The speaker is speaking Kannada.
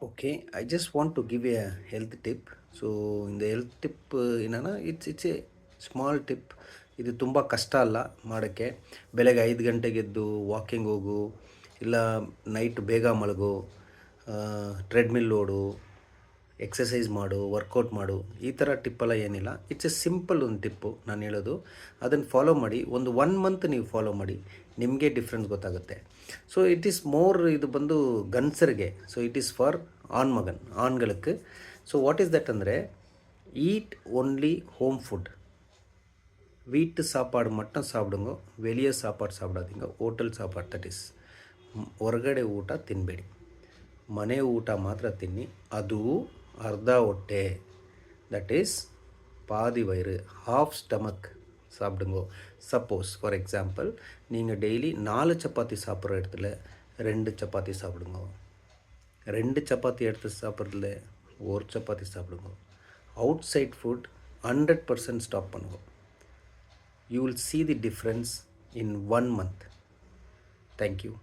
Okay, I just want to give a health tip. So in the health tip, it's a small tip. ಇದು ತುಂಬ ಕಷ್ಟ ಅಲ್ಲ ಮಾಡೋಕ್ಕೆ. ಬೆಳಗ್ಗೆ 5 ಗಂಟೆಗೆ ಎದ್ದು ವಾಕಿಂಗ್ ಹೋಗು, ಇಲ್ಲ ನೈಟ್ ಬೇಗ ಮಲಗು, ಟ್ರೆಡ್ಮಿಲ್ ಓಡು, ಎಕ್ಸಸೈಸ್ ಮಾಡು, ವರ್ಕೌಟ್ ಮಾಡು, ಈ ಥರ ಟಿಪ್ಪೆಲ್ಲ ಏನಿಲ್ಲ. ಇಟ್ಸ್ ಎ ಸಿಂಪಲ್ ಒಂದು ಟಿಪ್ಪು ನಾನು ಹೇಳೋದು. ಅದನ್ನು ಫಾಲೋ ಮಾಡಿ, ಒಂದು 1 ಮಂತ್ ನೀವು ಫಾಲೋ ಮಾಡಿ, ನಿಮಗೆ ಡಿಫ್ರೆನ್ಸ್ ಗೊತ್ತಾಗುತ್ತೆ. ಸೊ ಇಟ್ ಈಸ್ ಮೋರ್, ಇದು ಬಂದು ಗನ್ಸರಿಗೆ. ಸೊ ಇಟ್ ಈಸ್ ಫಾರ್ ಆಣ್களுக்கு. ಸೊ ವಾಟ್ ಈಸ್ ದಟ್ ಅಂದರೆ, ಈಟ್ ಓನ್ಲಿ ಹೋಮ್ ಫುಡ್. வீட்டு சாப்பாடு மட்டும் சாப்பிடுங்க, வெளியே சாப்பாடு சாப்பிடாதீங்க. ಹೋಟೆಲ್ ಸಾಪಾಡು, ದಟ್ ಈಸ್ ಹೊರಗಡೆ ಊಟ ತಿನ್ನಬೇಡಿ, ಮನೆ ಊಟ ಮಾತ್ರ ತಿನ್ನಿ. ಅದು ಅರ್ಧ ಹೊಟ್ಟೆ, ದಟ್ ಈಸ್ பாதி வயிறு, ஹாஃப் ஸ்டமக் சாப்பிடுங்க. சப்போஸ் ஃபார் எக்ஸாம்பிள் நீங்கள் டெய்லி 4 சப்பாத்தி சாப்பிட்ற இடத்துல 2 சப்பாத்தி சாப்பிடுங்க. 2 சப்பாத்தி எடுத்து சாப்பிட்றதுல 1 சப்பாத்தி சாப்பிடுங்க. அவுட் சைட் ஃபுட் 100% ஸ்டாப் பண்ணுங்க. You will see the difference in 1 month. Thank you.